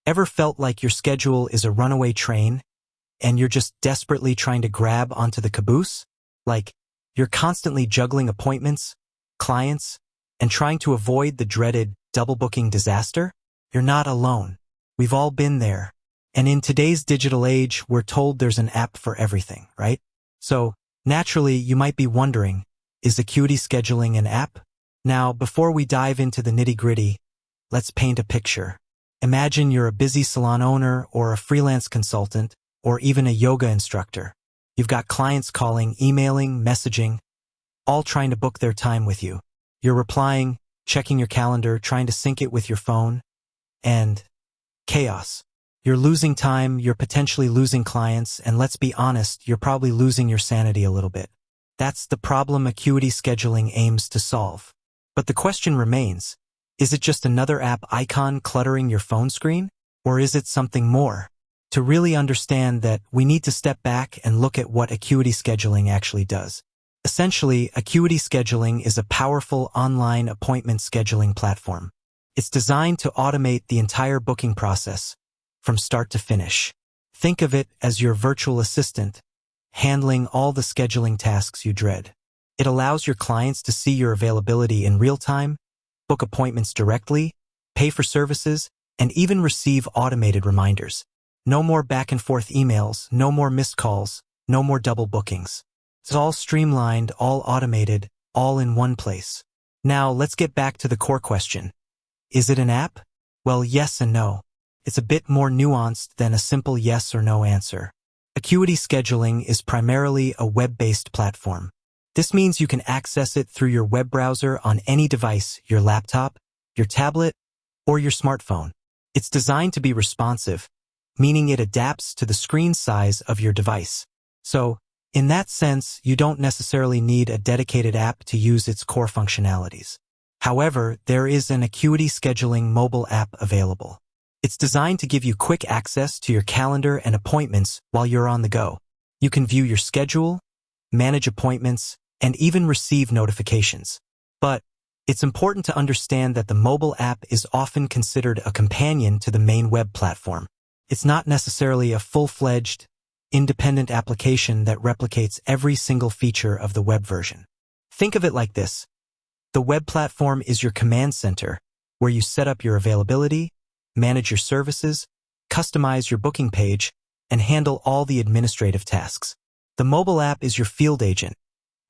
Ever felt like your schedule is a runaway train and you're just desperately trying to grab onto the caboose? Like, you're constantly juggling appointments, clients, and trying to avoid the dreaded double booking disaster? You're not alone. We've all been there. And in today's digital age, we're told there's an app for everything, right? So, naturally, you might be wondering, is Acuity Scheduling an app? Now, before we dive into the nitty-gritty, let's paint a picture. Imagine you're a busy salon owner or a freelance consultant or even a yoga instructor. You've got clients calling, emailing, messaging, all trying to book their time with you. You're replying, checking your calendar, trying to sync it with your phone, and chaos. You're losing time, you're potentially losing clients, and let's be honest, you're probably losing your sanity a little bit. That's the problem Acuity Scheduling aims to solve. But the question remains, is it just another app icon cluttering your phone screen? Or is it something more? To really understand that, we need to step back and look at what Acuity Scheduling actually does. Essentially, Acuity Scheduling is a powerful online appointment scheduling platform. It's designed to automate the entire booking process, from start to finish. Think of it as your virtual assistant, handling all the scheduling tasks you dread. It allows your clients to see your availability in real time, book appointments directly, pay for services, and even receive automated reminders. No more back and forth emails, no more missed calls, no more double bookings. It's all streamlined, all automated, all in one place. Now, let's get back to the core question. Is it an app? Well, yes and no. It's a bit more nuanced than a simple yes or no answer. Acuity Scheduling is primarily a web-based platform. This means you can access it through your web browser on any device, your laptop, your tablet, or your smartphone. It's designed to be responsive, meaning it adapts to the screen size of your device. So, in that sense, you don't necessarily need a dedicated app to use its core functionalities. However, there is an Acuity Scheduling mobile app available. It's designed to give you quick access to your calendar and appointments while you're on the go. You can view your schedule, manage appointments, and even receive notifications. But it's important to understand that the mobile app is often considered a companion to the main web platform. It's not necessarily a full-fledged, independent application that replicates every single feature of the web version. Think of it like this. The web platform is your command center, where you set up your availability, manage your services, customize your booking page, and handle all the administrative tasks. The mobile app is your field agent,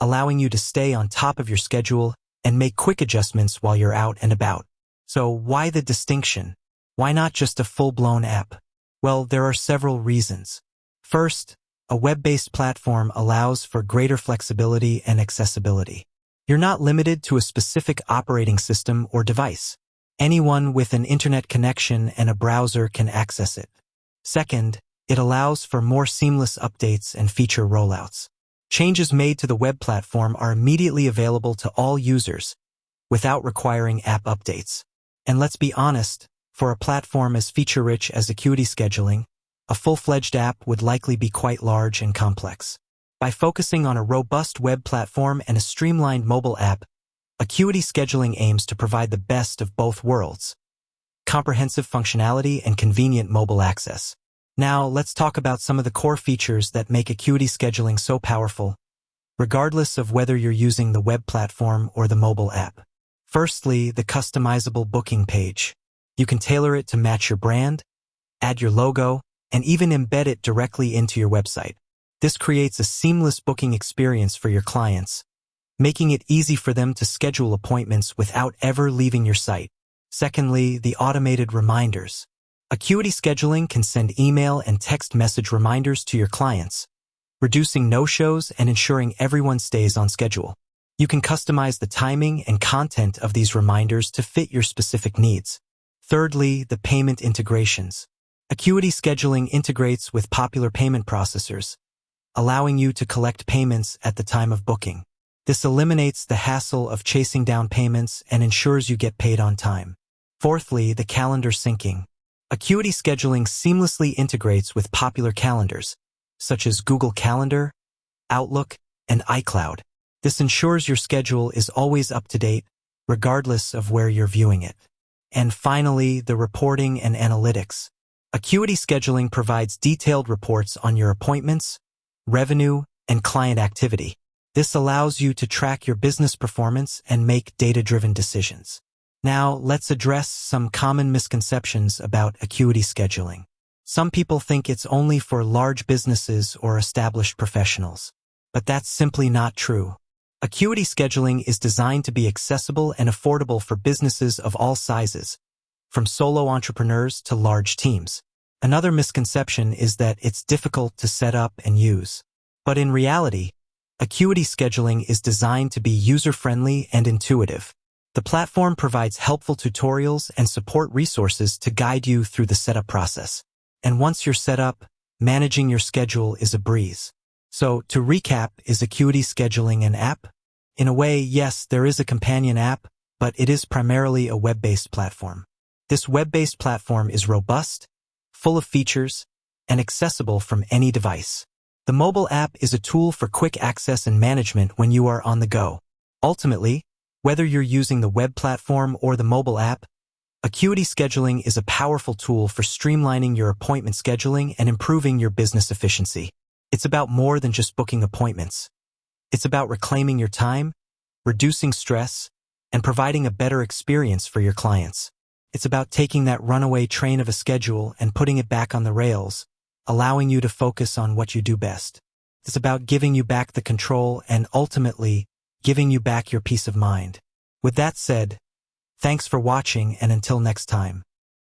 allowing you to stay on top of your schedule and make quick adjustments while you're out and about. So why the distinction? Why not just a full-blown app? Well, there are several reasons. First, a web-based platform allows for greater flexibility and accessibility. You're not limited to a specific operating system or device. Anyone with an internet connection and a browser can access it. Second, it allows for more seamless updates and feature rollouts. Changes made to the web platform are immediately available to all users without requiring app updates. And let's be honest, for a platform as feature-rich as Acuity Scheduling, a full-fledged app would likely be quite large and complex. By focusing on a robust web platform and a streamlined mobile app, Acuity Scheduling aims to provide the best of both worlds: comprehensive functionality and convenient mobile access. Now, let's talk about some of the core features that make Acuity Scheduling so powerful, regardless of whether you're using the web platform or the mobile app. Firstly, the customizable booking page. You can tailor it to match your brand, add your logo, and even embed it directly into your website. This creates a seamless booking experience for your clients, making it easy for them to schedule appointments without ever leaving your site. Secondly, the automated reminders. Acuity Scheduling can send email and text message reminders to your clients, reducing no-shows and ensuring everyone stays on schedule. You can customize the timing and content of these reminders to fit your specific needs. Thirdly, the payment integrations. Acuity Scheduling integrates with popular payment processors, allowing you to collect payments at the time of booking. This eliminates the hassle of chasing down payments and ensures you get paid on time. Fourthly, the calendar syncing. Acuity Scheduling seamlessly integrates with popular calendars, such as Google Calendar, Outlook, and iCloud. This ensures your schedule is always up to date, regardless of where you're viewing it. And finally, the reporting and analytics. Acuity Scheduling provides detailed reports on your appointments, revenue, and client activity. This allows you to track your business performance and make data-driven decisions. Now, let's address some common misconceptions about Acuity Scheduling. Some people think it's only for large businesses or established professionals. But that's simply not true. Acuity Scheduling is designed to be accessible and affordable for businesses of all sizes, from solo entrepreneurs to large teams. Another misconception is that it's difficult to set up and use. But in reality, Acuity Scheduling is designed to be user-friendly and intuitive. The platform provides helpful tutorials and support resources to guide you through the setup process. And once you're set up, managing your schedule is a breeze. So, to recap, is Acuity Scheduling an app? In a way, yes, there is a companion app, but it is primarily a web-based platform. This web-based platform is robust, full of features, and accessible from any device. The mobile app is a tool for quick access and management when you are on the go. Ultimately, whether you're using the web platform or the mobile app, Acuity Scheduling is a powerful tool for streamlining your appointment scheduling and improving your business efficiency. It's about more than just booking appointments. It's about reclaiming your time, reducing stress, and providing a better experience for your clients. It's about taking that runaway train of a schedule and putting it back on the rails, allowing you to focus on what you do best. It's about giving you back the control and ultimately giving you back your peace of mind. With that said, thanks for watching, and until next time.